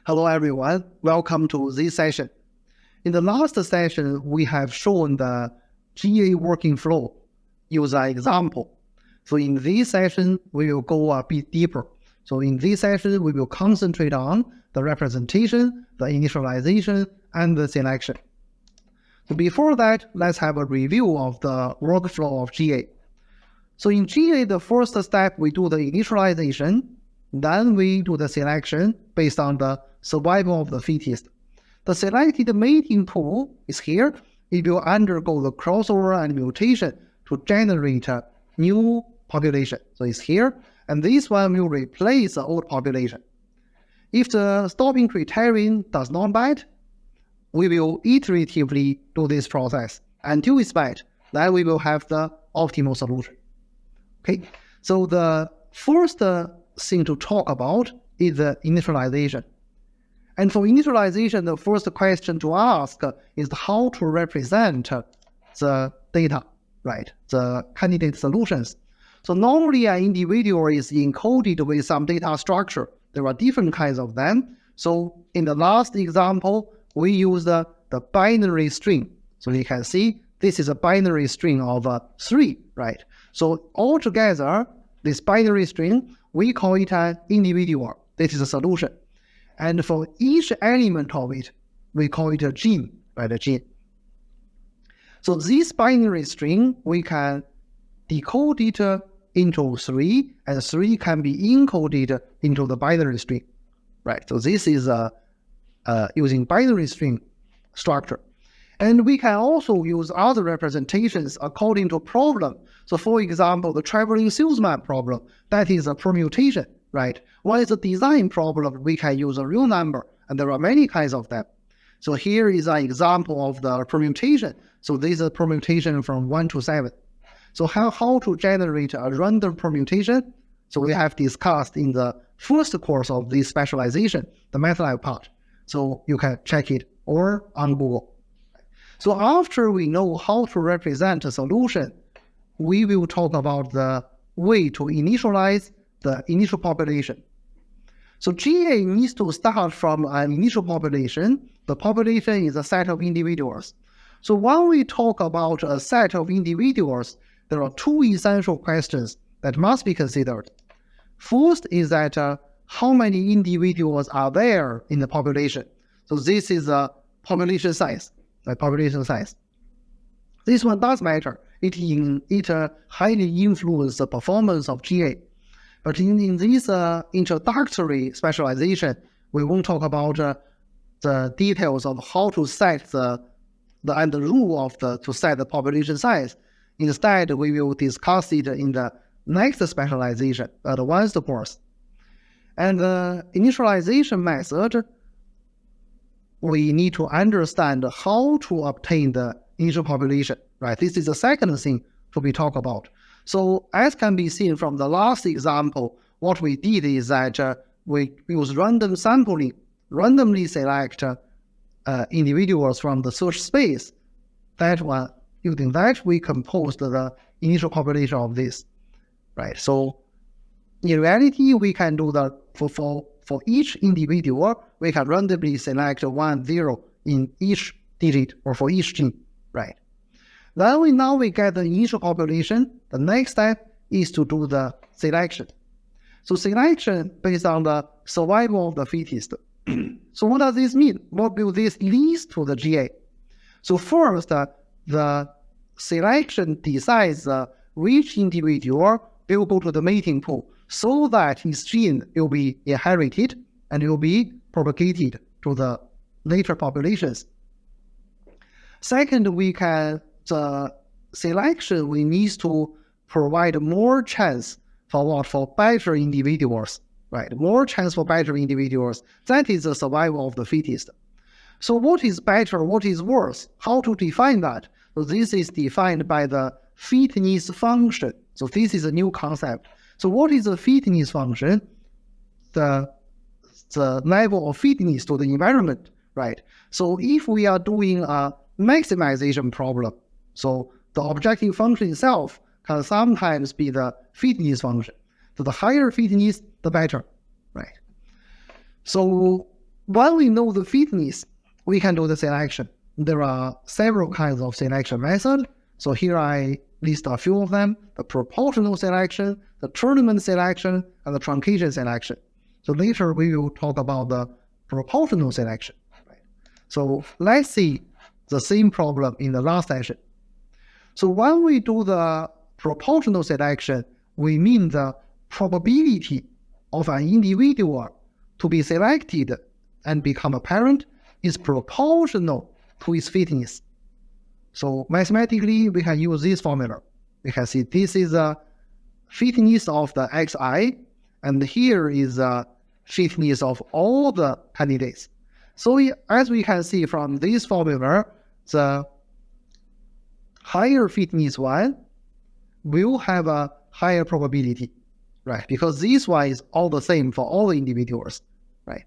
Hello everyone, welcome to this session. In the last session, we have shown the GA working flow user example. So in this session, we will go a bit deeper. So in this session, we will concentrate on the representation, the initialization, and the selection. So before that, let's have a review of the workflow of GA. So in GA, the first step, we do the initialization, then we do the selection based on the survival of the fittest. The selected mating pool is here. It will undergo the crossover and mutation to generate a new population. So it's here, and this one will replace the old population. If the stopping criterion does not match, we will iteratively do this process until it's met. Then we will have the optimal solution. Okay, so the first thing to talk about is the initialization. And for initialization, the first question to ask is how to represent the data, right? The candidate solutions. So normally an individual is encoded with some data structure. There are different kinds of them. So in the last example, we use the binary string. So you can see this is a binary string of 3, right? So altogether, this binary string, we call it an individual. This is a solution. And for each element of it, we call it a gene, right? A gene. So this binary string, we can decode it into 3, and 3 can be encoded into the binary string, right? So this is using binary string structure. And we can also use other representations according to problem. So for example, the traveling salesman problem, that is a permutation, right? One is a design problem, we can use a real number, and there are many kinds of them. So here is an example of the permutation. So this is a permutation from 1 to 7. So how to generate a random permutation? So we have discussed in the first course of this specialization, the MATLAB part. So you can check it or on Google. So after we know how to represent a solution, we will talk about the way to initialize the initial population. So GA needs to start from an initial population. The population is a set of individuals. So when we talk about a set of individuals, there are 2 essential questions that must be considered. First is that how many individuals are there in the population? So this is a population size. This one does matter. It highly influences the performance of GA. But in this introductory specialization, we won't talk about the details of how to set the rule to set the population size. Instead, we will discuss it in the next specialization, advanced course. And the initialization method, we need to understand how to obtain the initial population, right? This is the second thing to be talked about. So as can be seen from the last example, what we did is that we use random sampling, randomly select individuals from the search space. That one, using that, we composed the initial population of this, right? So in reality, we can do that for each individual, we can randomly select 1, 0 in each digit or for each gene, right? Then now we get the initial population. The next step is to do the selection. So selection based on the survival of the fittest. So what does this mean? What will this lead to the GA? So first, the selection decides which individual will go to the mating pool so that his gene will be inherited and will be propagated to the later populations. Second, the selection, we need to provide more chance for what? For better individuals, right? More chance for better individuals. That is the survival of the fittest. So what is better, what is worse? How to define that? So this is defined by the fitness function. So this is a new concept. So what is the fitness function? The level of fitness to the environment, right? So if we are doing a maximization problem, so the objective function itself can sometimes be the fitness function. So the higher fitness, the better, right? So when we know the fitness, we can do the selection. There are several kinds of selection methods. So here I list a few of them: the proportional selection, the tournament selection, and the truncation selection. So later we will talk about the proportional selection. Right? So let's see the same problem in the last session. So when we do the proportional selection, we mean the probability of an individual to be selected and become a parent is proportional to its fitness. So mathematically, we can use this formula. We can see this is the fitness of the xi, and here is the fitness of all the candidates. So as we can see from this formula, the higher fitness one will have a higher probability, right? Because this one is all the same for all the individuals, right?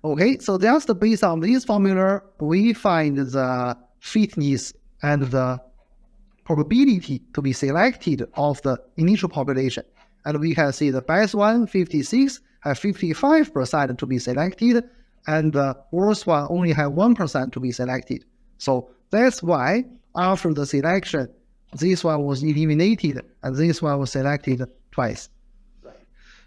Okay, so just based on this formula, we find the fitness and the probability to be selected of the initial population. And we can see the best one, 56, have 55% to be selected, and the worst one only have 1% to be selected. So that's why after the selection, this one was eliminated and this one was selected twice.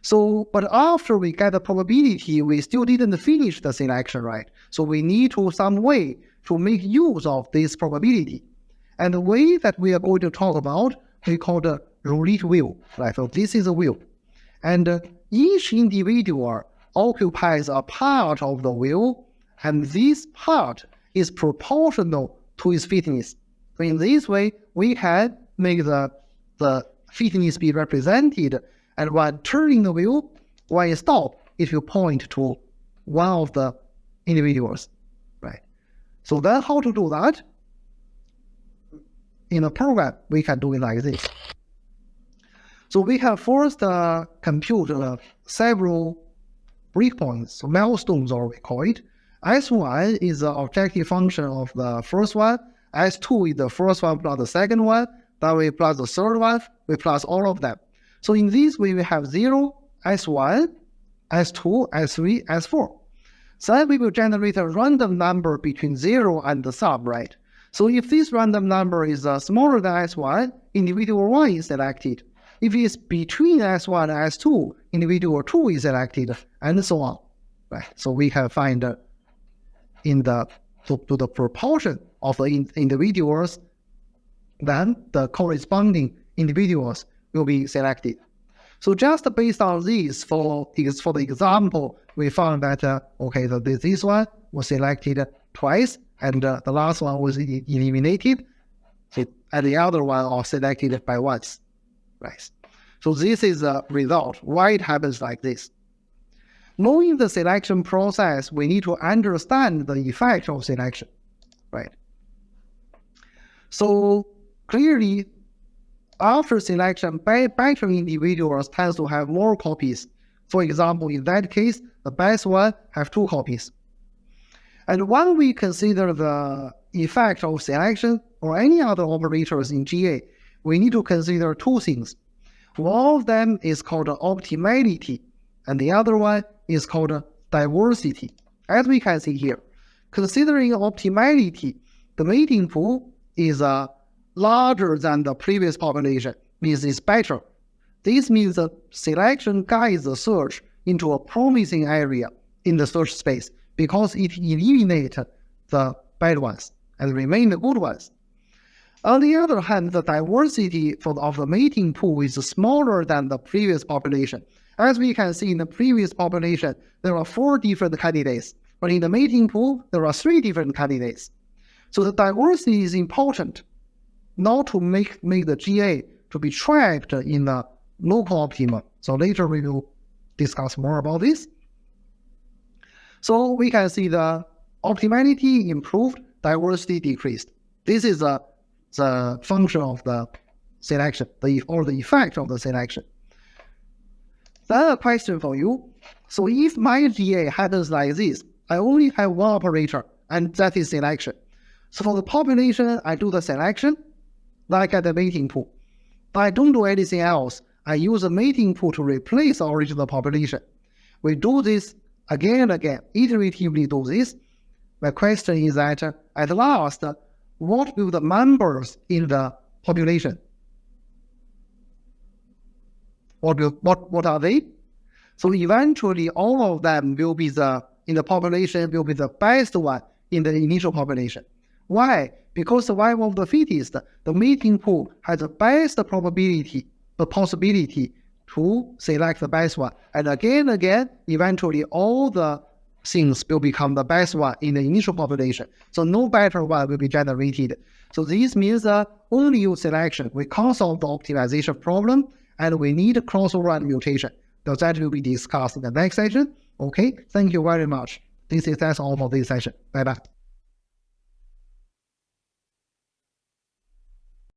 So, but after we get the probability, we still didn't finish the selection, right? So we need to some way to make use of this probability. And the way that we are going to talk about, we call the roulette wheel, right? So this is a wheel. And each individual occupies a part of the wheel, and this part is proportional to its fitness. So in this way, we can make the fitness be represented, and when turning the wheel, when you stop, it will point to one of the individuals, right? So then how to do that? In a program, we can do it like this. So we can first compute several breakpoints, so milestones, or we call it. S1 is the objective function of the first one. S2 is the first one plus the second one. Then we plus the third one. We plus all of them. So in this way, we have 0, S1, S2, S3, S4. Then we will generate a random number between 0 and the sum, right? So if this random number is smaller than S1, individual 1 is selected. If it's between S1 and S2, individual 2 is selected, and so on, right? So we can find in the to the proportion of the individuals, then the corresponding individuals will be selected. So just based on this, for the example, we found that okay, this one was selected twice, and the last one was eliminated, and the other one are selected by once, right? So this is the result. Why it happens like this? Knowing the selection process, we need to understand the effect of selection, right? So clearly, after selection, better individuals tend to have more copies. For example, in that case, the best one have 2 copies. And when we consider the effect of selection or any other operators in GA, we need to consider 2 things. One of them is called optimality, and the other one is called diversity. As we can see here, considering optimality, the mating pool is larger than the previous population, means it's better. This means the selection guides the search into a promising area in the search space because it eliminates the bad ones and remain the good ones. On the other hand, the diversity of the mating pool is smaller than the previous population. As we can see in the previous population, there are 4 different candidates, but in the mating pool, there are 3 different candidates. So the diversity is important, not to make the GA to be trapped in the local optima. So later we will discuss more about this. So we can see the optimality improved, diversity decreased. This is the function of the selection, or the effect of the selection. Then a question for you. So if my GA happens like this, I only have one operator, and that is selection. So for the population, I do the selection, then I get the mating pool. But I don't do anything else. I use a mating pool to replace the original population. We do this again and again, iteratively do this. My question is that at last, what will the numbers in the population? What are they? So eventually, all of them will be in the population will be the best one in the initial population. Why? Because survival of the fittest, the mating pool has the best probability, the possibility to select the best one. And again, eventually all the things will become the best one in the initial population. So no better one will be generated. So this means only use selection. We can't solve the optimization problem, and we need crossover and mutation. So that will be discussed in the next session. Okay, thank you very much. That's all for this session. Bye-bye.